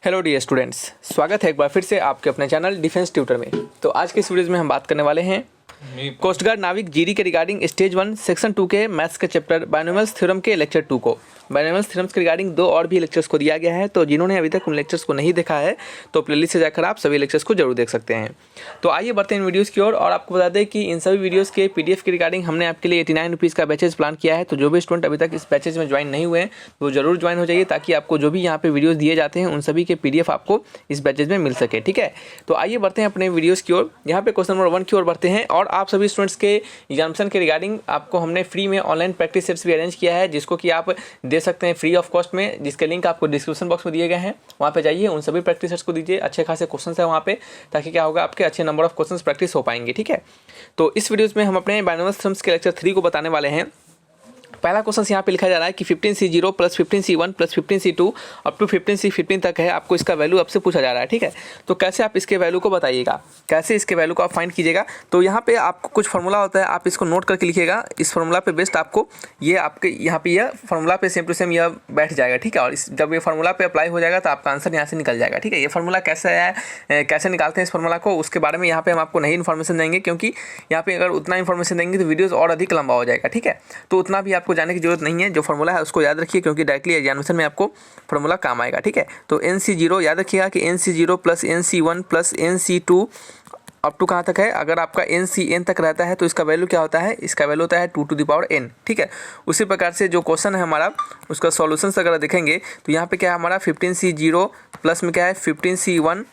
Hello dear students, स्वागत है एक बार फिर से आपके अपने चैनल डिफेंस ट्यूटर में। तो आज के इस वीडियो में हम बात करने वाले हैं कोस्ट गार्ड नाविक जीडी के रिगार्डिंग स्टेज 1 सेक्शन 2 के मैथ्स के चैप्टर बाइनोमियल्स थ्योरम के लेक्चर 2 को। बाइनोमियल्स थ्योरम्स के रिगार्डिंग 2 और भी लेक्चर्स को दिया गया है, तो जिन्होंने अभी तक उन लेक्चर्स को नहीं देखा है तो प्लेलिस्ट से जाकर आप सभी लेक्चर्स को जरूर देख सकते हैं। तो आइए बढ़ते हैं इन वीडियोज़ की ओर और आपको बता दें कि इन सभी वीडियोज़ के PDF के रिगार्डिंग हमने आपके लिए 89 रुपीज़ का बैचेज प्लान किया है। तो जो भी स्टूडेंट अभी तक इस बैचेज में ज्वाइन नहीं हुए हैं वो जरूर ज्वाइन हो जाइए, ताकि आपको जो भी यहाँ पे वीडियोज़ दिए जाते हैं उन सभी के PDF आपको इस बैचेज में मिल सके। ठीक है, तो आइए बढ़ते हैं अपने वीडियोज़ की ओर। यहाँ पे क्वेश्चन नंबर 1 की ओर बढ़ते हैं और आप सभी स्टूडेंट्स के एग्जामिनेशन के रिगार्डिंग आपको हमने फ्री में ऑनलाइन प्रैक्टिस सेट्स भी अरेंज किया है, जिसको कि आप दे सकते हैं फ्री ऑफ कॉस्ट में, जिसके लिंक आपको डिस्क्रिप्शन बॉक्स में दिए गए हैं। वहाँ पे जाइए, उन सभी प्रैक्टिस सेट्स को दीजिए। अच्छे खासे क्वेश्चंस है वहाँ पे, ताकि क्या होगा, आपके अच्छे नंबर ऑफ क्वेश्चंस प्रैक्टिस हो पाएंगे। ठीक है, तो इस वीडियोज़ में हम अपने बाइनोमियल्स थ्योरम्स के लेक्चर 3 को बताने वाले हैं। पहला क्वेश्चन यहाँ पे लिखा जा रहा है कि 15C0 plus 15C1 plus 15C2 up to 15C15 तक है, आपको इसका वैल्यू आपसे पूछा जा रहा है। ठीक है, तो कैसे आप इसके वैल्यू को बताइएगा, कैसे इसके वैल्यू को आप फाइंड कीजिएगा। तो यहाँ पे आपको कुछ फार्मूला होता है, आप इसको नोट करके लिखिएगा। इस फार्मूला पे बेस्ड आपको ये आपके यहाँ पे यह फार्मूला पे सेम टू सेम यह बैठ जाएगा। ठीक है, और जब ये फार्मूला पे अप्लाई हो जाएगा तो आपका आंसर यहाँ से निकल जाएगा। ठीक है, ये फार्मूला कैसे है, कैसे निकालते हैं इस फार्मूला को, उसके बारे में यहाँ पे हम आपको नहीं इन्फॉर्मेशन देंगे, क्योंकि यहाँ पे अगर उतना इन्फॉर्मेशन देंगे तो वीडियोज़ और अधिक लंबा हो जाएगा। ठीक है, तो उतना भी आपको जाने की जरूरत नहीं है। जो फार्मूला है उसको याद रखिए, क्योंकि डायरेक्टली एग्जामिनेशन में आपको फार्मूला काम आएगा। ठीक है, तो NC0 याद रखिएगा कि NC0 plus NC1 plus NC2 up to कहाँ तक है। अगर आपका NCN तक रहता है तो इसका वैल्यू क्या होता है, इसका वैल्यू होता है 2 to the power n। ठीक है, उसी प्रकार से जो क्वेश्चन है हमारा, उसका सॉल्यूशंस अगर देखेंगे तो यहाँ पे क्या है हमारा 15C0 प्लस में क्या है 15C1,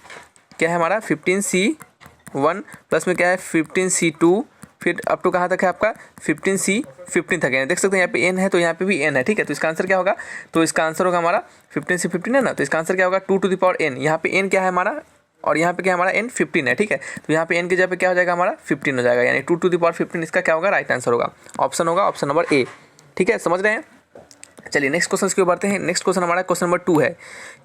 क्या है हमारा 15C1 प्लस में क्या है 15C2, फिर अप टू कहाँ तक है आपका 15C15 तक है। देख सकते हैं यहाँ पे n है तो यहाँ पे भी n है। ठीक है, तो इसका आंसर क्या होगा, तो इसका आंसर होगा हमारा 15C15 है ना, तो इसका आंसर क्या होगा 2 to the power n। यहाँ पे n क्या है हमारा और यहाँ पे क्या हमारा n 15 है। ठीक है, तो यहाँ पे n की जगह पे क्या हो जाएगा हमारा 15 हो जाएगा, यानी 2 to the power 15 इसका क्या होगा, राइट आंसर होगा। ऑप्शन होगा ऑप्शन नंबर A। ठीक है, समझ रहे हैं। चलिए नेक्स्ट क्वेश्चन की ओर बढ़ते हैं। नेक्स्ट क्वेश्चन हमारा क्वेश्चन नंबर 2 है।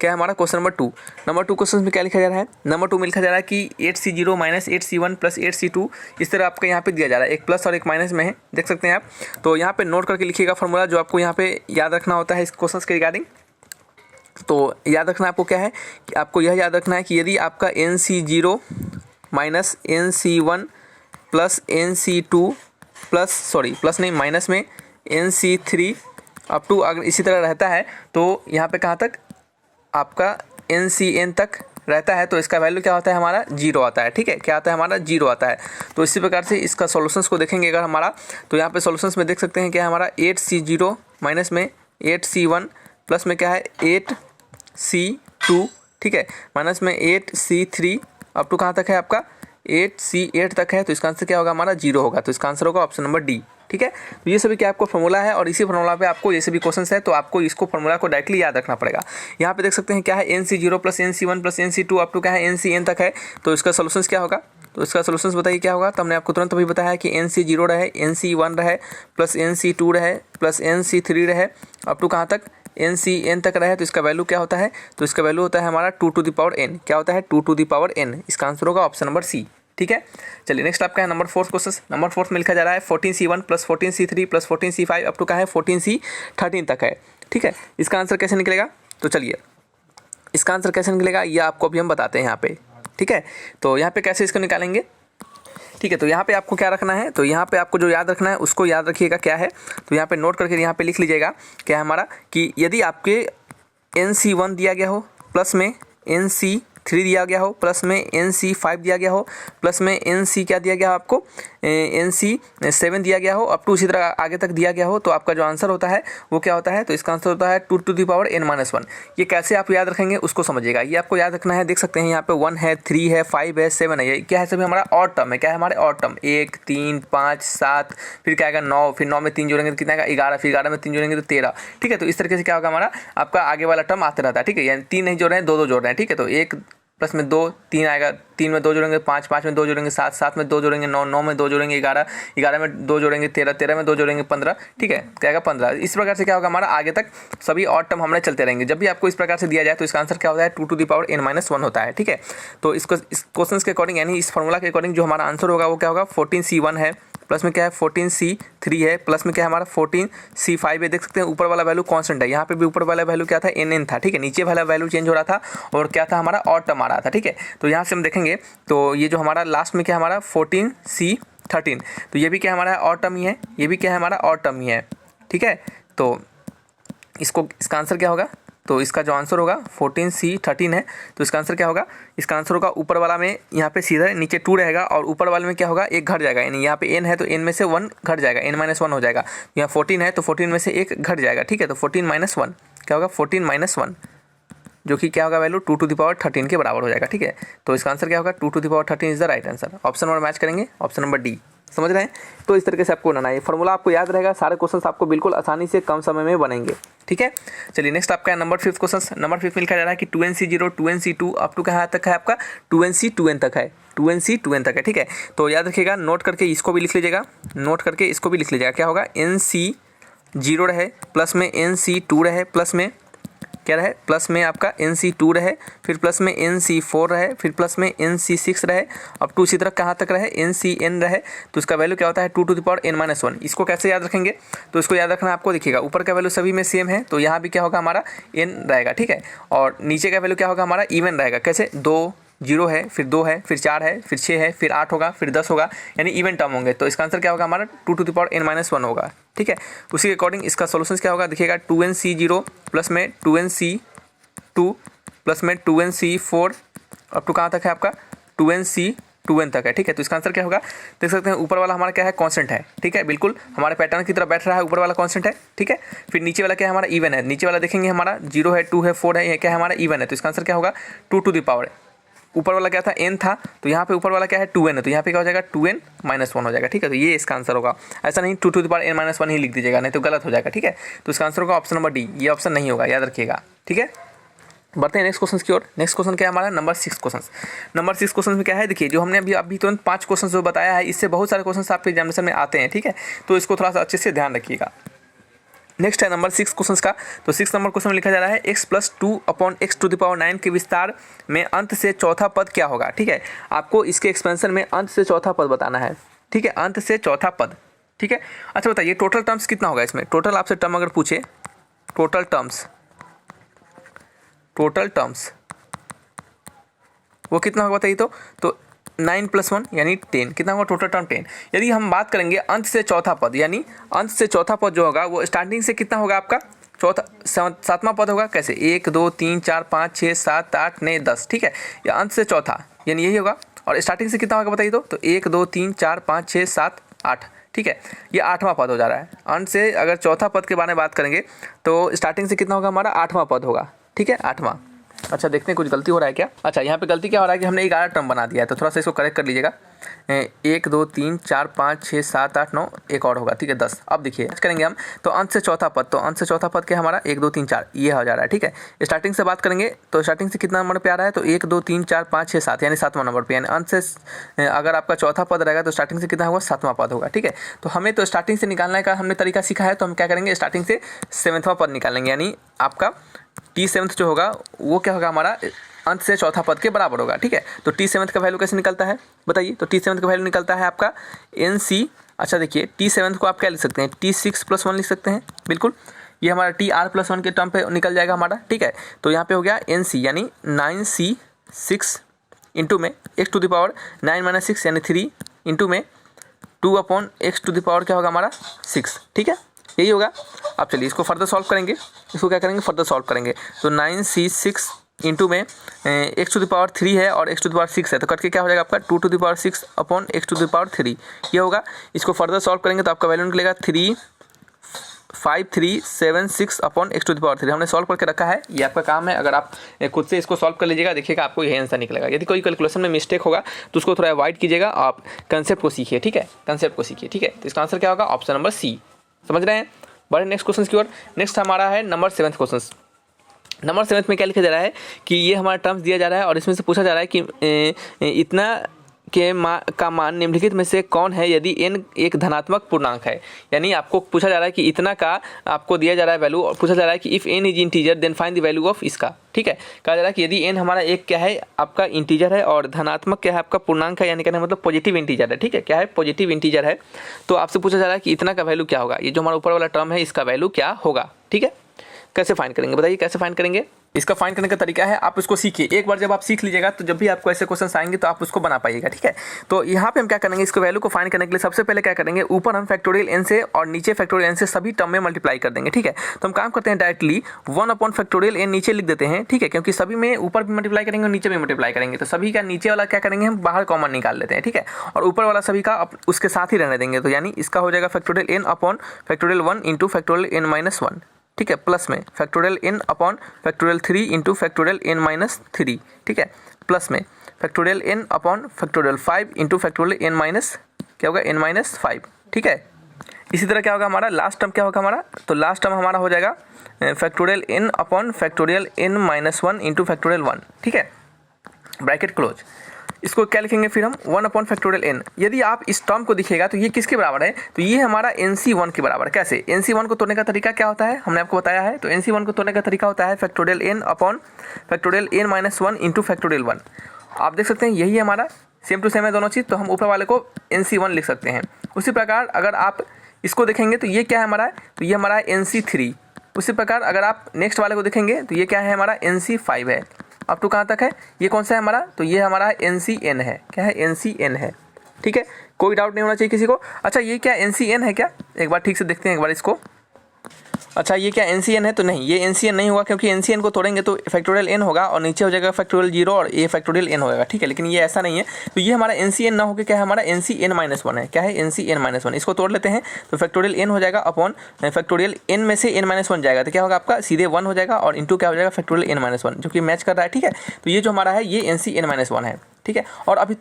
क्या है हमारा क्वेश्चन नंबर 2। नंबर 2 क्वेश्चन में क्या लिखा जा रहा है, नंबर 2 में लिखा जा रहा है कि 8C0 minus 8C1 plus 8C2, इस तरह आपका यहाँ पे दिया जा रहा है, एक प्लस और एक माइनस में है, देख सकते हैं आप। तो यहाँ पे नोट करके लिखिएगा फार्मूला, जो आपको यहाँ पे याद रखना होता है इस क्वेश्चन के रिगार्डिंग। तो याद रखना आपको क्या है कि आपको यह याद रखना है कि यदि आपका NC0 minus NC1 plus NC2 plus नहीं माइनस में NC3 अप टू अगर इसी तरह रहता है तो यहाँ पे कहाँ तक आपका NCN तक रहता है, तो इसका वैल्यू क्या होता है हमारा 0 आता है। ठीक है, क्या आता है हमारा 0 आता है। तो इसी प्रकार से इसका सॉल्यूशंस को देखेंगे अगर हमारा, तो यहाँ पे सॉल्यूशंस में देख सकते हैं क्या है हमारा 8C0 माइनस में 8C1 प्लस में क्या है 8C2, ठीक है, माइनस में 8C3 अप टू कहाँ तक है आपका 8C8 तक है, तो इसका आंसर क्या होगा हमारा 0 होगा। तो इसका आंसर होगा ऑप्शन नंबर D। ठीक है, तो ये सभी क्या आपको फार्मूला है और इसी फार्मूला पे आपको ये सभी क्वेश्चंस है, तो आपको इसको फार्मूला को डायरेक्टली याद रखना पड़ेगा। यहाँ पे देख सकते हैं क्या है NC0 plus NC1 plus NC2 up to क्या है NCN तक है, तो इसका सोल्यूशंस क्या होगा, तो इसका सोल्यूशंस बताइए क्या होगा। तो हमने आपको तुरंत अभी बताया कि NC0 रहे, NC1 रहे, प्लस NC2 रहे, प्लस NC3 रहे, अप टू कहाँ तक NCN तक रहे, तो इसका वैल्यू क्या होता है, तो इसका वैल्यू होता है हमारा 2 to the power n। क्या होता है 2 to the power n, इसका आंसर होगा ऑप्शन नंबर C। ठीक है, चलिए नेक्स्ट आपका है नंबर 4 क्वेश्चन। नंबर 4 में लिखा जा रहा है 14C1 plus 14C3 plus 14C5 up to का है 14C13 तक है। ठीक है, इसका आंसर कैसे निकलेगा, तो चलिए इसका आंसर कैसे निकलेगा ये आपको अभी हम बताते हैं यहाँ पे। ठीक है, तो यहाँ पे कैसे इसको निकालेंगे। ठीक है, तो यहाँ पे आपको क्या रखना है, तो यहाँ पे आपको जो याद रखना है उसको याद रखिएगा क्या है, तो यहाँ पे नोट करके यहाँ पे लिख लीजिएगा क्या है हमारा कि यदि आपके NC1 दिया गया हो, प्लस में NC3 दिया गया हो, प्लस में NC5 दिया गया हो, प्लस में NC क्या दिया गया हो आपको NC7 दिया गया हो, अप टू इसी तरह आगे तक दिया गया हो, तो आपका जो आंसर होता है वो क्या होता है, तो इसका आंसर होता है 2 to the power n-1। ये कैसे आप याद रखेंगे उसको समझिएगा। ये आपको याद रखना है, देख सकते हैं यहाँ पे 1 है, 3 है, 5 है, 7 है, ये क्या है सभी हमारा ऑड टर्म है। क्या है हमारे ऑड टर्म, 1 3 5 7, फिर क्या आएगा 9, फिर 9 में 3 जोड़ेंगे तो कितना आएगा 11, फिर 11 में 3 जोड़ेंगे तो 13। ठीक है, तो इस तरीके से क्या होगा हमारा आपका आगे वाला टर्म आते रहता है। ठीक है, यानी 3 नहीं जोड़ रहे हैं, 2 जोड़ रहे हैं। ठीक है, तो 1 प्लस में 2 3 आएगा, 3 में 2 जोड़ेंगे 5, 5 में 2 जोड़ेंगे 7, 7 में 2 जोड़ेंगे 9, 9 में 2 जोड़ेंगे 11, 11 में 2 जोड़ेंगे 13, 13 में 2 जोड़ेंगे 15। ठीक है, क्या आएगा 15। इस प्रकार से क्या होगा हमारा आगे तक सभी ऑड टर्म हमारे चलते रहेंगे। जब भी आपको इस प्रकार से दिया जाए तो इसका आंसर क्या होता है 2 to the power n-1 होता है। ठीक है, तो इसको इस क्वेश्चन के अकॉर्डिंग यानी इस फॉर्मूला के अकॉर्डिंग जो हमारा आंसर होगा वो क्या होगा 14C1 है, प्लस में क्या है 14C3 है, प्लस में क्या है हमारा 14C5 है। देख सकते हैं ऊपर वाला वैल्यू कांस्टेंट है, यहाँ पे भी ऊपर वाला वैल्यू क्या था NN था, ठीक है। नीचे वाला वैल्यू चेंज हो रहा था और क्या था हमारा ऑड टर्म आ रहा था, ठीक है। तो यहाँ से हम देखेंगे तो ये जो हमारा लास्ट में क्या हमारा 14C13, तो ये भी क्या हमारा ऑड टर्म ही है, ये भी क्या है हमारा ऑड टर्म ही है, ठीक है। तो इसका आंसर क्या होगा, तो इसका जो आंसर होगा 14C13 है, तो इसका आंसर क्या होगा, इसका आंसर होगा ऊपर वाला में यहाँ पे सीधा नीचे 2 रहेगा और ऊपर वाले में क्या होगा 1 घट जाएगा, यानी यहाँ पे n है तो n में से 1 घट जाएगा, n-1 हो जाएगा। यहाँ 14 है तो 14 में से 1 घट जाएगा, ठीक है। तो 14-1 क्या होगा 14-1, जो कि क्या होगा वैल्यू 2 to the power 13 के बराबर हो जाएगा, ठीक है। तो इसका आंसर क्या होगा 2 to the power 13 is the right answer. Option number match करेंगे, ऑप्शन नंबर डी। समझ रहे हैं? तो इस तरीके से आपको बनाना है, फॉर्मूला आपको याद रहेगा, सारे क्वेश्चंस आपको बिल्कुल आसानी से कम समय में बनेंगे, ठीक है। चलिए नेक्स्ट आपका है नंबर 5 क्वेश्चन। नंबर 5 में लिखा जा रहा है कि 2NC0 2NC2 अप टू कहाँ तक है आपका 2NC2n तक है, 2NC2n तक है, ठीक है। तो याद रखिएगा, नोट करके इसको भी लिख लीजिएगा, नोट करके इसको भी लिख लीजिएगा। क्या होगा NC0 रहे, प्लस में NC2 रहे, प्लस में क्या रहे, प्लस में आपका NC2 रहे, फिर प्लस में NC4 रहे, फिर प्लस में NC6 रहे, अब टू इसी तरह कहाँ तक रहे NCn रहे। तो इसका वैल्यू क्या होता है 2 to the power n-1। इसको कैसे याद रखेंगे, तो इसको याद रखना आपको, देखिएगा ऊपर का वैल्यू सभी में सेम है तो यहाँ भी क्या होगा हमारा n रहेगा, ठीक है। और नीचे का वैल्यू क्या होगा हमारा इवन रहेगा, कैसे 2 0 है, फिर 2 है, फिर 4 है, फिर 6 है, फिर 8 होगा, फिर 10 होगा, यानी इवन टर्म होंगे। तो इसका आंसर क्या होगा हमारा 2 to the power n-1 होगा, ठीक है। उसी के अकॉर्डिंग इसका सोल्यूशन क्या होगा, देखिएगा 2NC0 प्लस में 2NC2 प्लस में 2NC4 अप टू कहाँ तक है आपका 2NC2n तक है, ठीक है। तो इसका आंसर क्या होगा, देख सकते हैं ऊपर वाला हमारा क्या है कांस्टेंट है, ठीक है, बिल्कुल हमारे पैटर्न की तरह बैठ रहा है, ऊपर वाला कांस्टेंट है, ठीक है। फिर नीचे वाला क्या है हमारा इवन है, नीचे वाला देखेंगे हमारा 0 है, 2 है, 4 है, ये क्या है हमारा इवन है। तो इसका आंसर क्या होगा 2 to the power, ऊपर वाला क्या था n था, तो यहाँ पे ऊपर वाला क्या है 2n है, तो यहाँ पे क्या हो जाएगा 2n-1 हो जाएगा, ठीक है। तो ये इसका आंसर होगा, ऐसा नहीं 2 to the power n-1 ही लिख दीजिएगा, नहीं तो गलत हो जाएगा, ठीक है। तो इसका आंसर होगा ऑप्शन नंबर डी, ये ऑप्शन नहीं होगा, याद रखिएगा, ठीक है। बढ़ते हैं नेक्स्ट क्वेश्चन की ओर। नेक्स्ट क्वेश्चन क्या है हमारा नंबर 6 क्वेश्चन। नंबर 6 क्वेश्चन में क्या है, देखिए जो हमने अभी तुरंत 5 क्वेश्चन जो बताया है, इससे बहुत सारे क्वेश्चन आपके एग्जामिनेशन में आते हैं, ठीक है। तो इसको थोड़ा सा अच्छे से ध्यान रखिएगा। नेक्स्ट है नंबर 6 क्वेश्चन का। तो 6 नंबर क्वेश्चन में लिखा जा रहा है x + 2/x to the power 9 के विस्तार में अंत से चौथा पद क्या होगा, ठीक है। आपको इसके एक्सपेंशन में अंत से चौथा पद बताना है, ठीक है, अंत से चौथा पद, ठीक है। अच्छा बताइए टोटल टर्म्स कितना होगा इसमें, टोटल आपसे टर्म अगर पूछे, टोटल टर्म्स वो कितना होगा बताइए। तो 9 + 1 यानी 10, कितना होगा टोटल टर्म 10। यदि हम बात करेंगे अंत से चौथा पद, यानी अंत से चौथा पद जो होगा वो स्टार्टिंग से कितना होगा आपका सातवां पद होगा, कैसे 1 2 3 4 5 6 7 8 9 10, ठीक है। या अंत से चौथा यानी यही होगा, और स्टार्टिंग से कितना होगा बताइए। तो 1 2 3 4 5 6 7 8, ठीक है, ये 8वां पद हो जा रहा है। अंत से अगर चौथा पद के बारे में बात करेंगे तो स्टार्टिंग से कितना होगा हमारा 8वां पद होगा, ठीक है, 8वां। अच्छा देखते हैं कुछ गलती हो रहा है क्या। अच्छा यहाँ पे गलती क्या हो रहा है कि हमने 11 टर्म बना दिया है, तो थोड़ा सा इसको करेक्ट कर लीजिएगा। 1 2 3 4 5 6 7 8 9 एक और होगा, ठीक है 10। अब देखिए करेंगे हम तो अंत से चौथा पद, तो अंत से चौथा पद क्या हमारा 1 2 3 4 ये हो जा रहा है, ठीक है। स्टार्टिंग से बात करेंगे तो स्टार्टिंग से कितना नंबर पे आ रहा है, तो 1 2 3 4 5 6 7 यानी 7वां नंबर पे, यानी अंत से अगर आपका चौथा पद रहेगा तो स्टार्टिंग से कितना होगा 7वां पद होगा, ठीक है। तो हमें तो स्टार्टिंग से निकालने का हमने तरीका सीखा है, तो हम क्या करेंगे स्टार्टिंग से 7वां पद निकालेंगे, यानी आपका T7 जो होगा वो क्या होगा हमारा अंत से चौथा पद के बराबर होगा, ठीक है। तो T7 का वैल्यू कैसे निकलता है बताइए। तो T7 का वैल्यू निकलता है आपका NC। अच्छा देखिए T7 को आप क्या लिख सकते हैं, T6 + 1 लिख सकते हैं, बिल्कुल ये हमारा TR + 1 के टर्म पे निकल जाएगा हमारा, ठीक है। तो यहाँ पे हो गया NC यानी 9C6 इंटू में x to the power 9 - 6 यानी 3 इंटू में 2/x to the power क्या होगा हमारा 6, ठीक है, यही होगा। अब चलिए इसको फर्दर सॉल्व करेंगे, इसको क्या करेंगे फर्दर सॉल्व करेंगे। तो 9C6 इंटू में x to the power 3 है और x to the power 6 है, तो करके क्या हो जाएगा आपका 2 to the power 6/x to the power 3 ये होगा। इसको फर्दर सॉल्व करेंगे तो आपका वैल्यू निकलेगा 35376/x to the power 3। हमने सॉल्व करके रखा है, ये आपका काम है, अगर आप खुद से इसको सॉल्व कर लीजिएगा देखिएगा आपको यही आंसर निकलेगा। यदि कोई कैलकुलेशन में मिस्टेक होगा तो उसको थोड़ा अवॉइड कीजिएगा, आप कंसेप्ट को सीखिए, ठीक है, कंसेप्ट को सीखिए, ठीक है। तो इसका आंसर क्या होगा ऑप्शन नंबर सी। समझ रहे हैं। बड़े नेक्स्ट क्वेश्चन की ओर। नेक्स्ट हमारा है नंबर 7 क्वेश्चन। नंबर 7 में क्या लिखा जा रहा है कि ये हमारा टर्म्स दिया जा रहा है और इसमें से पूछा जा रहा है कि इतना का मान निम्नलिखित में से कौन है यदि n एक धनात्मक पूर्णांक है। यानी आपको पूछा जा रहा है कि इतना का आपको दिया जा रहा है वैल्यू, और पूछा जा रहा है कि if n is integer then find the value of इसका। ठीक है, कहा जा रहा है कि यदि n हमारा एक क्या है आपका इंटीजर है और धनात्मक क्या है आपका पूर्णांक है, यानी कहने का मतलब पॉजिटिव इंटीजर है। ठीक है, क्या है पॉजिटिव इंटीजर है, तो आपसे पूछा जा रहा है कि इतना का वैल्यू क्या होगा, ये जो हमारा ऊपर वाला टर्म है इसका वैल्यू क्या होगा। ठीक है, कैसे फाइंड करेंगे बताइए, कैसे फाइंड करेंगे। इसका फाइंड करने का तरीका है, आप उसको सीखिए। एक बार जब आप सीख लीजिएगा तो जब भी आपको ऐसे क्वेश्चन आएंगे तो आप उसको बना पाइएगा। ठीक है, तो यहाँ पे हम क्या करेंगे, इसको वैल्यू को फाइंड करने के लिए सबसे पहले क्या करेंगे, ऊपर हम फैक्टोरियल n से और नीचे फैक्टोरियल n से सभी टर्म में मल्टीप्लाई कर देंगे। ठीक है, तो हम काम करते हैं डायरेक्टली 1/फैक्टोरियल n नीचे लिख देते हैं। ठीक है, क्योंकि सभी में ऊपर भी मल्टीप्लाई करेंगे और नीचे भी मल्टीप्लाई करेंगे, तो सभी का नीचे वाला क्या करेंगे हम बाहर कॉमन निकाल लेते हैं। ठीक है, और ऊपर वाला सभी का उसके साथ ही रहने देंगे, तो यानी इसका हो जाएगा फैक्टोरियल n/फैक्टोरियल 1 इंटू फैक्टोरियल n-1। ठीक है, प्लस में फैक्टोरियल n/फैक्टोरियल 3 इंटू फैक्टोरियल n-3। ठीक है, प्लस में फैक्टोरियल n/फैक्टोरियल 5 इंटू फैक्टोरियल क्या होगा n-5। ठीक है, इसी तरह क्या होगा हमारा लास्ट टर्म क्या होगा हमारा, तो लास्ट टर्म हमारा हो जाएगा फैक्टोरियल n/फैक्टोरियल n-1 इंटू फैक्टोरियल 1। ठीक है, ब्रैकेट क्लोज। इसको क्या लिखेंगे फिर हम 1/फैक्टोरियल n। यदि आप इस टर्म को दिखेगा तो ये किसके बराबर है, तो ये हमारा NC1 के बराबर। कैसे, NC1 को तोड़ने का तरीका क्या होता है हमने आपको बताया है, तो NC1 को तोड़ने का तरीका होता है फैक्टोरियल n/फैक्टोरियल n-1 इंटू फैक्टोरियल 1। आप देख सकते हैं यही हमारा सेम टू सेम है दोनों चीज़, तो हम ऊपर वाले को NC1 लिख सकते हैं। उसी प्रकार अगर आप इसको देखेंगे तो ये क्या है हमारा, तो ये हमारा NC3। उसी प्रकार अगर आप नेक्स्ट वाले को देखेंगे तो ये क्या है हमारा NC5 है। अप टू कहाँ तक है, ये कौन सा है हमारा, तो ये हमारा NCN है। क्या है, NCN है। ठीक है, कोई डाउट नहीं होना चाहिए किसी को। अच्छा, ये क्या NCN है क्या, एक बार ठीक से देखते हैं एक बार इसको। अच्छा, ये क्या NCN है, तो नहीं, ये NCN नहीं होगा, क्योंकि NCN को तोड़ेंगे तो फैक्टोरियल n होगा और नीचे हो जाएगा फैक्टोरियल 0 और ये फैक्टोरियल n होगा। ठीक है, लेकिन ये ऐसा नहीं है, तो ये हमारा NCN ना होकर क्या है हमारा NCN-1 है। क्या है, NCN-1। इसको तोड़ लेते हैं तो फैक्टोरियल n हो जाएगा अपॉन फैक्टोरियल n में से n-1 जाएगा, तो क्या होगा आपका सीधे 1 हो जाएगा और इंटू क्या हो जाएगा फैक्टोरियल n-1, जो कि मैच कर रहा है। ठीक है, तो ये जो हमारा है ये NCN-1 है। ठीक है, और अभी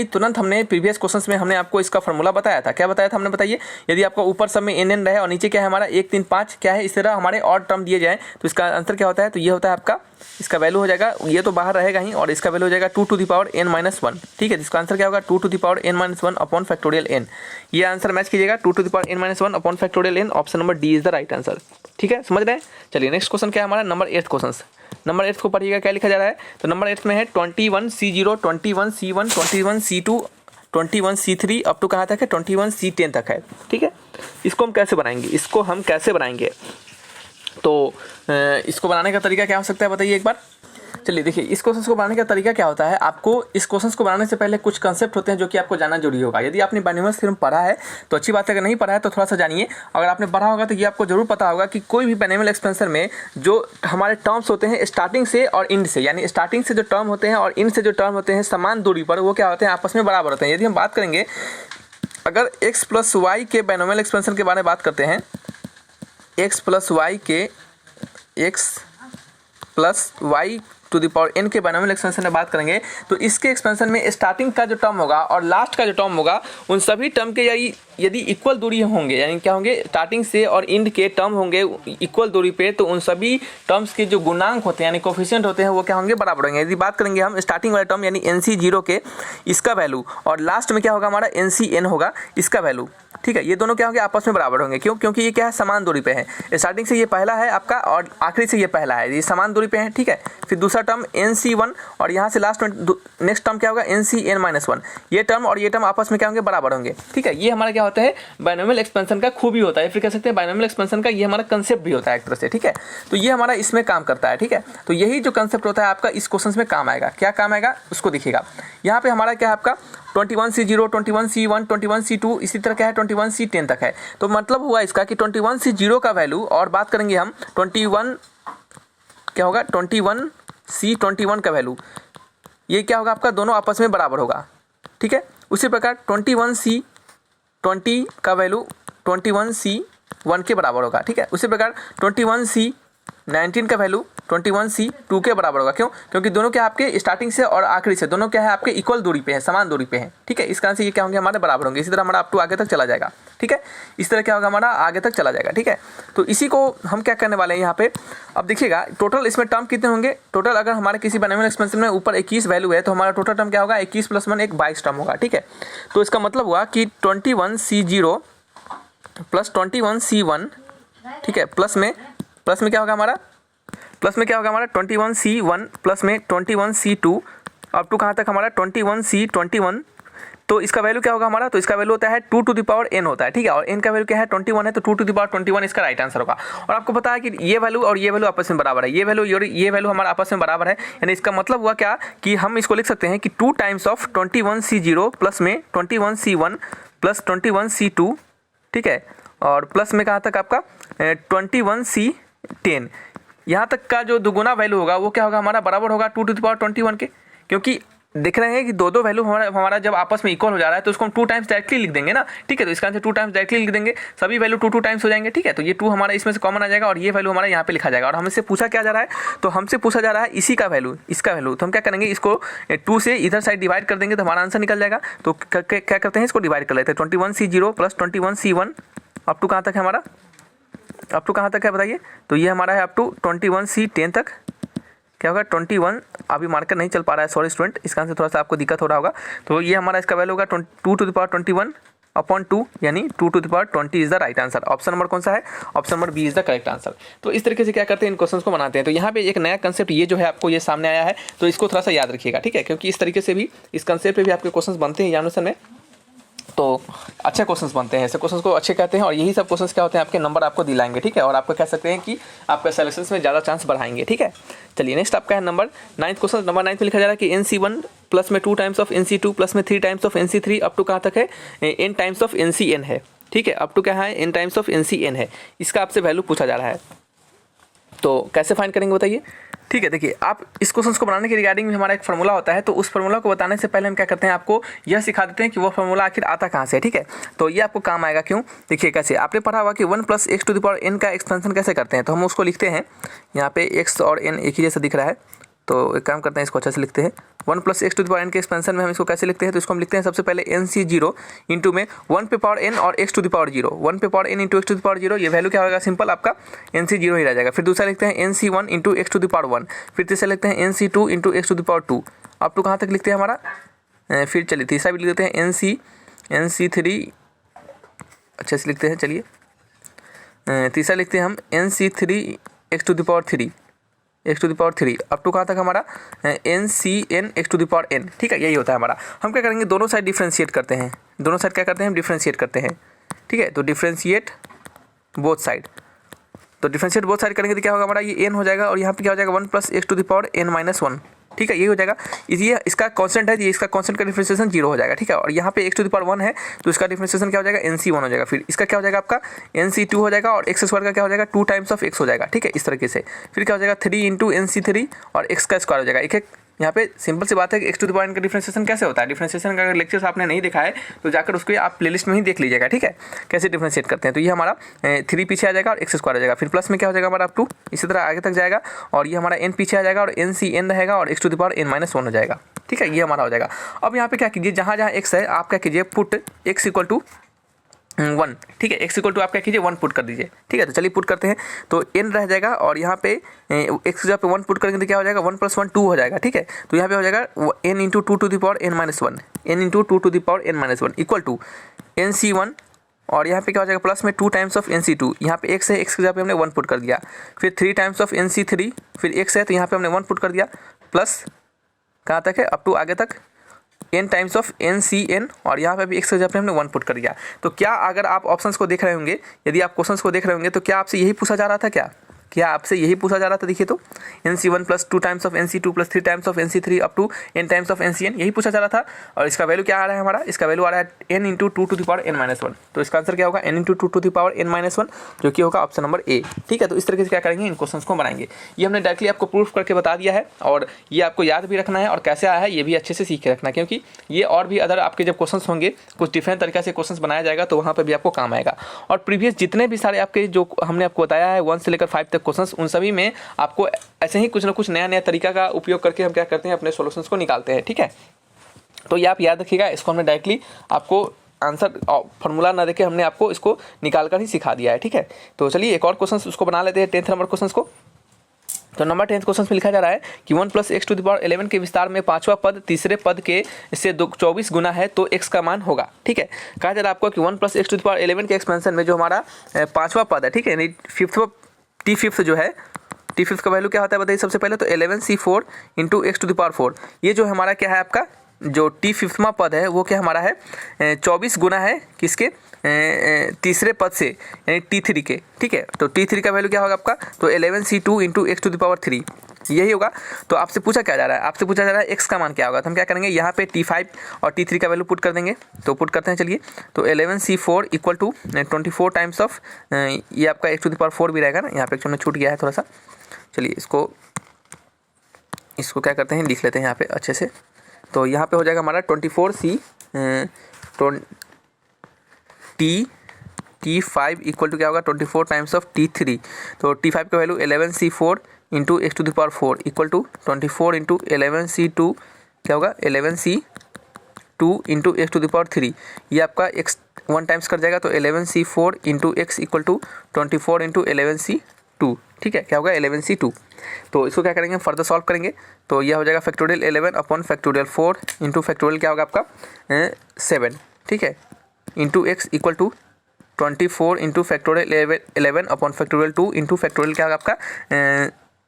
तुरंत हमने प्रीवियस क्वेश्चंस में हमने आपको इसका फॉर्मूला बताया था। क्या बताया था हमने, बताइए। यदि आपको ऊपर सब में n रहे और नीचे क्या है हमारा 1 3 5 क्या है, इस तरह हमारे और टर्म दिए जाए तो इसका आंसर क्या होता है, तो ये होता है आपका, इसका वैल्यू हो जाएगा, ये तो बाहर रहेगा ही, और इसका वैल्यू हो जाएगा 2n-1। ठीक है, जिसका आंसर क्या होगा 2n-1 अपॉन फैक्टोरियल n। ये आंसर मैच कीजिएगा 2n-1 upon factorial n। Option number D is the right answer. ठीक है, समझ रहे हैं। चलिए नेक्स्ट क्वेश्चन क्या है हमारा, नंबर 8 क्वेश्चन। नंबर 8 को पढ़िएगा क्या लिखा जा रहा है, तो नंबर 8 में है 21C0 21C1 21C2 21C3 up to कहाँ तक है 21C10 तक है। ठीक है, इसको हम कैसे बनाएंगे, तो इसको बनाने का तरीका क्या हो सकता है बताइए एक बार। चलिए देखिए, इस क्वेश्चन को बनाने का तरीका क्या होता है, आपको इस क्वेश्चन को बनाने से पहले कुछ कंसेप्ट होते हैं जो कि आपको जानना जरूरी होगा। यदि आपने बायनोमियल्स थ्योरम पढ़ा है तो अच्छी बात है, अगर नहीं पढ़ा है तो थोड़ा सा जानिए। अगर आपने पढ़ा होगा तो ये आपको जरूर पता होगा कि कोई भी बायनोमियल एक्सपेंशन में जो हमारे टर्म्स होते हैं स्टार्टिंग से और इंड से, यानी स्टार्टिंग से जो टर्म होते हैं और इंड से जो टर्म होते हैं समान दूरी पर, वो क्या होते हैं आपस में बराबर होते हैं। यदि हम बात करेंगे, अगर x प्लस वाई के बायनोमियल एक्सपेंशन के बारे में बात करते हैं, x plus Y to the power n के बायनोमियल एक्सपेंशन में बात करेंगे, तो इसके एक्सपेंशन में स्टार्टिंग का जो टर्म होगा और लास्ट का जो टर्म होगा, उन सभी टर्म के यदि इक्वल दूरी होंगे, यानी क्या होंगे, स्टार्टिंग से और इंड के टर्म होंगे इक्वल दूरी पे, तो उन सभी टर्म्स के जो गुणांक होते हैं यानी कोफिशिएंट होते हैं वो क्या होंगे, बराबर होंगे। यदि बात करेंगे हम स्टार्टिंग वाले टर्म यानी NC0 के, इसका वैल्यू, और लास्ट में क्या होगा हमारा NCN होगा, इसका वैल्यू। ठीक है, ये दोनों क्या होंगे, आपस में बराबर होंगे। क्यों, क्योंकि ये क्या है, समान दूरी पे है। स्टार्टिंग से ये पहला है आपका और आखिरी से ये पहला है, ये समान दूरी पे है। ठीक है, फिर दूसरा टर्म NC1 और यहाँ से लास्ट में नेक्स्ट टर्म क्या होगा NCN-1। ये टर्म और ये टर्म आपस में क्या होंगे, बराबर होंगे। ठीक है, ये हमारा क्या होता है, बायनोमियल एक्सपेंशन का खूबी होता है, फिर कह सकते हैं बायनोमियल एक्सपेंशन का ये हमारा कंसेप्ट भी होता है एक तरह से। ठीक है, तो ये हमारा इसमें काम करता है। ठीक है, तो यही जो कंसेप्ट होता है आपका इस क्वेश्चन में काम आएगा। क्या काम आएगा उसको देखिएगा। यहाँ पे हमारा क्या है आपका 21C0 21C1 21C2 इसी तरह क्या है 21C10 तक है। तो मतलब हुआ इसका कि 21C0 का वैल्यू, और बात करेंगे हम 21 क्या होगा 21C21 का वैल्यू, ये क्या होगा आपका, दोनों आपस में बराबर होगा। ठीक है, उसी प्रकार 21C20 का वैल्यू 21C1 के बराबर होगा। ठीक है, उसी प्रकार 21C19 का वैल्यू 21C2 के बराबर होगा। क्यों? क्योंकि दोनों क्या आपके स्टार्टिंग से और आखिरी से दोनों क्या है आपके इक्वल दूरी पे है, समान दूरी पे है। ठीक है, इस कारण से ये क्या होंगे हमारे बराबर होंगे। इसी तरह हमारा अप टू आगे तक चला जाएगा। ठीक है, इस तरह क्या होगा हमारा आगे तक चला जाएगा। ठीक है, तो इसी को हम क्या करने वाले हैं यहाँ पे। अब देखिएगा टोटल इसमें टर्म कितने होंगे। टोटल अगर हमारे किसी बाइनोमियल एक्सपेंशन में ऊपर 21 वैल्यू है तो हमारा टोटल टर्म क्या होगा 21 + 1 एक 22 टर्म होगा। ठीक है, तो इसका मतलब हुआ कि 21C0 + 21C1, ठीक है, प्लस में क्या होगा हमारा 21C1 प्लस में 21C2 अप टू कहाँ तक हमारा 21C21। तो इसका वैल्यू क्या होगा हमारा, तो इसका वैल्यू होता है 2 टू द पावर n होता है। ठीक है, और n का वैल्यू क्या है 21 है, तो 2 टू द पावर 21 इसका राइट आंसर होगा। और आपको पता है कि ये वैल्यू और ये वैल्यू आपस में बराबर है, ये वैल्यू हमारा आपस में बराबर है। यानी इसका मतलब हुआ क्या कि हम इसको लिख सकते हैं कि 2 टाइम्स ऑफ 21C0 प्लस में 21C1 प्लस 21C2, ठीक है, और प्लस में कहाँ तक आपका 21C10। यहाँ तक का जो दुगुना वैल्यू होगा वो क्या होगा हमारा बराबर होगा 2 टू द पावर 21 के। क्योंकि देख रहे हैं कि दो वैल्यू हमारा जब आपस में इक्वल हो जा रहा है तो उसको हम 2 टाइम्स डायरेक्टली लिख देंगे ना। ठीक है, तो इसका आंसर 2 टाइम्स डायरेक्टली लिख देंगे, सभी वैल्यू 2 टाइम्स हो जाएंगे। ठीक है, तो ये 2 हमारा इसमें से कॉमन आ जाएगा और ये वैल्यू हमारा यहाँ पे लिखा जाएगा। और हमसे पूछा क्या जा रहा है, तो हमसे पूछा जा रहा है इसी का वैल्यू, इसका वैल्यू। तो हम क्या करेंगे, इसको 2 से इधर साइड डिवाइड कर देंगे तो हमारा आंसर निकल जाएगा। तो क्या करते हैं, इसको डिवाइड कर लेते हैं 21C0 plus 21C1 up to कहाँ तक है हमारा, अप टू कहाँ तक है बताइए। तो ये हमारा है अप टू 21C10 तक। क्या होगा 21, अभी मार्कर नहीं चल पा रहा है, सॉरी स्टूडेंट, इसका आंसर थोड़ा सा आपको दिक्कत हो रहा होगा। तो ये हमारा इसका वैल्यू होगा 2 टू द पावर 21 अपॉन 2, यानी 2 to the power 20 is the right answer. Option number कौन सा है, option number B is the correct answer. तो इस तरीके से क्या करते हैं, इन क्वेश्चंस को बनाते हैं। तो यहाँ पे एक नया कंसेप्ट ये जो है आपको ये सामने आया है, तो इसको थोड़ा सा याद रखिएगा। ठीक है, क्योंकि इस तरीके से भी इस कंसेप्ट पे भी आपके क्वेश्चंस बनते हैं एग्जामिनेशन में, तो अच्छे क्वेश्चंस बनते हैं। ऐसे क्वेश्चंस को अच्छे कहते हैं और यही सब क्वेश्चंस क्या होते हैं आपके नंबर आपको दिलाएंगे। ठीक है, और आपको कह सकते हैं कि आपका सिलेक्शंस में ज़्यादा चांस बढ़ाएंगे। ठीक है, चलिए नेक्स्ट आपका है नंबर 9th क्वेश्चन। नंबर 9 में लिखा जा रहा है कि NC1 प्लस में 2 टाइम्स ऑफ NC2 प्लस में 3 times of NC3 up to कहाँ तक है n टाइम्स ऑफ NCN है। ठीक है, अप टू क्या है n टाइम्स ऑफ NCN है। इसका आपसे वैल्यू पूछा जा रहा है, तो कैसे फाइंड करेंगे बताइए। ठीक है, देखिए आप इस क्वेश्चन को बनाने के रिगार्डिंग में हमारा एक फार्मूला होता है, तो उस फार्मूला को बताने से पहले हम क्या करते हैं, आपको यह सिखा देते हैं कि वो फार्मूला आखिर आता कहाँ से है। ठीक है, तो ये आपको काम आएगा। क्यों, देखिए कैसे आपने पढ़ा हुआ कि 1 + x to the power n का एक्सपेंशन कैसे करते हैं। तो हम उसको लिखते हैं, यहाँ पे x और n एक ही जैसा दिख रहा है, तो एक काम करते हैं, इसको अच्छे से लिखते हैं। 1 + x to the power n के एक्सपेंशन में हम इसको कैसे लिखते हैं, तो इसको हम लिखते हैं सबसे पहले NC0 इंटू में 1 पे पावर n और x टू द पावर 0, 1 पे power n into x to the power 0। ये वैल्यू क्या होगा, सिंपल आपका NC0 ही रह जाएगा। फिर दूसरा लिखते हैं NC1 into x to the power 1, फिर तीसरा लिखते हैं NC2 into x to the power 2। Up to कहाँ तक लिखते हैं हमारा, फिर चलिए तीसरा भी लिख देते हैं NC3, अच्छे से लिखते हैं। चलिए तीसरा लिखते हैं हम NC3 x to the power 3, x to the power 3 up to कहाँ तक हमारा NCN x to the power n। ठीक है, यही होता है हमारा। हम क्या करेंगे, दोनों साइड डिफ्रेंशिएट करते हैं, दोनों साइड क्या करते हैं, हम डिफ्रेंशिएट करते हैं। ठीक है, तो डिफ्रेंशिएट बोथ साइड, तो डिफ्रेंशिएट बोथ साइड करेंगे तो क्या होगा हमारा, ये n हो जाएगा और यहाँ पे क्या हो जाएगा 1 + x to the power n-1। ठीक है, यही हो जाएगा। ये इसका कांस्टेंट है, ये इसका कांस्टेंट का डिफरेंशिएशन 0 हो जाएगा। ठीक है, और यहाँ पे x टू द पावर 1 है तो इसका डिफरेंशिएशन क्या हो जाएगा, NC1 हो जाएगा। फिर इसका क्या हो जाएगा आपका NC2 हो जाएगा और x² का क्या हो जाएगा 2 टाइम्स ऑफ x हो जाएगा। ठीक है, इस तरीके से फिर क्या हो जाएगा 3 इंटू NC3 और x का स्क्वायर हो जाएगा। एक यहाँ पे सिंपल सी बात है कि x to the power n का डिफरेंशिएशन कैसे होता है। डिफरेंशिएशन का अगर लेक्चर्स आपने नहीं देखा है तो जाकर उसको आप प्लेलिस्ट में ही देख लीजिएगा। ठीक है, कैसे डिफरेंशिएट करते हैं। तो ये हमारा 3 पीछे आ जाएगा और x² आ जाएगा, फिर प्लस में क्या हो जाएगा हमारा अप टू, इसी तरह आगे तक जाएगा और ये हमारा n पीछे आ जाएगा और NCN रहेगा और x to the power n-1 हो जाएगा। ठीक है, ये हमारा हो जाएगा। अब यहाँ पे क्या कीजिए, जहाँ जहाँ x है आप क्या कीजिए, पुट x = 1। ठीक है, x = आप क्या कीजिए 1 पुट कर दीजिए। ठीक है, तो चलिए पुट करते हैं, तो n रह जाएगा और यहाँ पे x जहाँ पे 1 पुट करेंगे तो क्या हो जाएगा 1 + 1 2 हो जाएगा। ठीक है, तो यहाँ पे हो जाएगा n into 2 to the power n-1, n into 2 to the power n-1 equal to NC1 और यहाँ पे क्या हो जाएगा प्लस में 2 टाइम्स ऑफ NC2। यहाँ पे x है, x के जहाँ पे हमने 1 पुट कर दिया, फिर 3 टाइम्स ऑफ NC3, फिर x है तो यहाँ पे हमने 1 पुट कर दिया, प्लस कहाँ तक है अप टू आगे तक n टाइम्स ऑफ NCN और यहाँ पे भी x के जगह पे हमने 1 पुट कर दिया। तो क्या अगर आप ऑप्शंस को देख रहे होंगे, यदि आप क्वेश्चंस को देख रहे होंगे तो क्या आपसे यही पूछा जा रहा था, क्या आपसे यही पूछा जा रहा था। देखिए तो NC1 plus 2 times of NC2 plus 3 times of NC3 up to n times of NCN, यही पूछा जा रहा था। और इसका वैल्यू क्या आ रहा है हमारा, इसका वैल्यू आ रहा है n into 2 to the power n-1। तो इसका आंसर क्या होगा n into 2 to the power n-1, जो कि होगा ऑप्शन नंबर ए। ठीक है, तो इस तरीके से क्या करेंगे, इन क्वेश्चंस को बनाएंगे। ये हमने डायरेक्टली आपको प्रूफ करके बता दिया है और ये आपको याद भी रखना है और कैसे आया है ये भी अच्छे से सीख के रखना है, क्योंकि ये और भी अदर आपके जब क्वेश्चंस होंगे कुछ डिफरेंट तरीके से क्वेश्चंस बनाया जाएगा तो वहाँ पर भी आपको काम आएगा। और प्रीवियस जितने भी सारे आपके जो हमने आपको बताया है 1 से लेकर 5 तक क्वेश्चंस, उन सभी में आपको ऐसे ही कुछ ना कुछ नया नया तरीका का उपयोग करके हम क्या करते हैं, अपने सॉल्यूशंस को निकालते हैं। ठीक है, तो ये आप याद रखिएगा। इसको हमने डायरेक्टली आपको आंसर फार्मूला ना देके हमने आपको इसको निकाल कर ही सिखा दिया है। ठीक है, तो चलिए एक और क्वेश्चन उसको बना लेते हैं, 10th नंबर क्वेश्चन को। तो नंबर 10 क्वेश्चन में लिखा जा रहा है कि 1 + x⁴ के विस्तार में पांचवा पद तीसरे पद के से 24 गुना है तो x का मान होगा। ठीक है, कहा जा रहा है आपको कि 1 + x⁴ के एक्सपेंशन में जो हमारा पांचवा पद है, ठीक है, T5 जो है, T5 का वैल्यू क्या होता है बताइए सबसे पहले। तो 11c4 × x⁴, ये जो हमारा क्या है आपका जो T5वां पद है वो क्या हमारा है 24 गुना है किसके तीसरे पद से यानी T3 के। ठीक है, तो T3 का वैल्यू क्या होगा आपका, तो 11c2 × x⁴ यही होगा। तो आपसे पूछा क्या जा रहा है, आपसे पूछा जा रहा है x का मान क्या होगा। तो हम क्या करेंगे, यहाँ पे T5 और T3 का वैल्यू पुट कर देंगे। तो पुट करते हैं चलिए। तो 11c4 = 24 टाइम्स ऑफ ये आपका x⁴ भी रहेगा ना, यहाँ पे एक्चुअली छूट गया है थोड़ा सा। चलिए इसको क्या करते हैं, लिख लेते हैं यहाँ पे अच्छे से। तो यहाँ पे हो जाएगा हमारा 24c T5 इक्वल टू क्या होगा 24 टाइम्स ऑफ T3। तो T5 का value 11c4 × x⁴ equal to 24 × 11c2 क्या होगा 11c2 × x⁴। ये आपका x 1 टाइम्स कर जाएगा, तो 11c4 × x equal to 24 × 11c2। ठीक है, क्या होगा 11c2। तो इसको क्या करेंगे, फर्दर सॉल्व करेंगे। तो यह हो जाएगा factorial 11 upon factorial 4 into factorial क्या होगा आपका 7। ठीक है, into x equal to 24 into factorial 11 upon factorial 2 into factorial क्या होगा आपका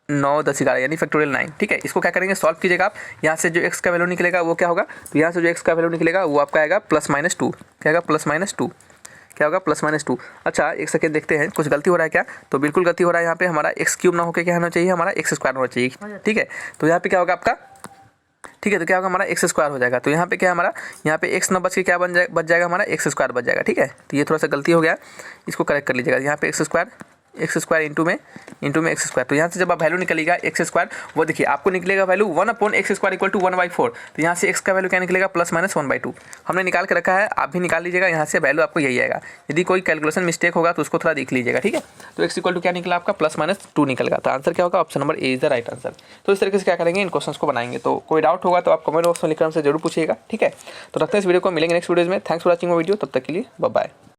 9 10 11 यानी फैक्टोरियल 9। ठीक है, इसको क्या करेंगे, सॉल्व कीजिएगा आप। यहाँ से जो x का वैल्यू निकलेगा वो क्या होगा, तो यहाँ से जो x का वैल्यू निकलेगा वो आपका आएगा +-2। क्या होगा +-2, क्या होगा +-2। अच्छा एक सेकेंड देखते हैं कुछ गलती हो रहा है क्या। तो बिल्कुल गलती हो रहा है, यहाँ पे हमारा x³ ना होकर क्या होना चाहिए, हमारा x² होना चाहिए। ठीक है, तो यहाँ पे क्या होगा आपका, ठीक है, तो क्या होगा हमारा x² हो जाएगा। तो यहाँ पे क्या हमारा यहाँ पे x ना बच के क्या बच जाएगा हमारा x² बच जाएगा। ठीक है, तो ये थोड़ा सा गलती हो गया, इसको करेक्ट कर लीजिएगा। यहाँ पे x² इंटू में x²। तो यहाँ से जब आप वैल्यू निकलेगा x², वो देखिए आपको निकलेगा वैल्यू 1/x² इक्वल टू 1/4। तो यहाँ से x का वैल्यू क्या निकलेगा +-1/2 हमने निकाल के रखा है, आप भी निकाल लीजिएगा। यहाँ से वैल्यू आपको यही आएगा। यदि कोई कैलकुलेशन मिस्टेक होगा तो उसको थोड़ा देख लीजिएगा। ठीक है, तो x इक्वल टू क्या निकला आपका +-2 निकलेगा। तो आंसर क्या होगा, option number A is the right answer. तो इस तरीके से क्या करेंगे, इन क्वेश्चन को बनाएंगे। तो कोई डाउट होगा तो आप कमेंट बॉक्स में लिखकर हमसे जरूर पूछिएगा। ठीक है, तो रखते हैं इस वीडियो को, मिलेंगे नेक्स्ट वीडियोज में। थैंक्स फॉर वॉचिंग वीडियो, तब तक के लिए बाय बाय।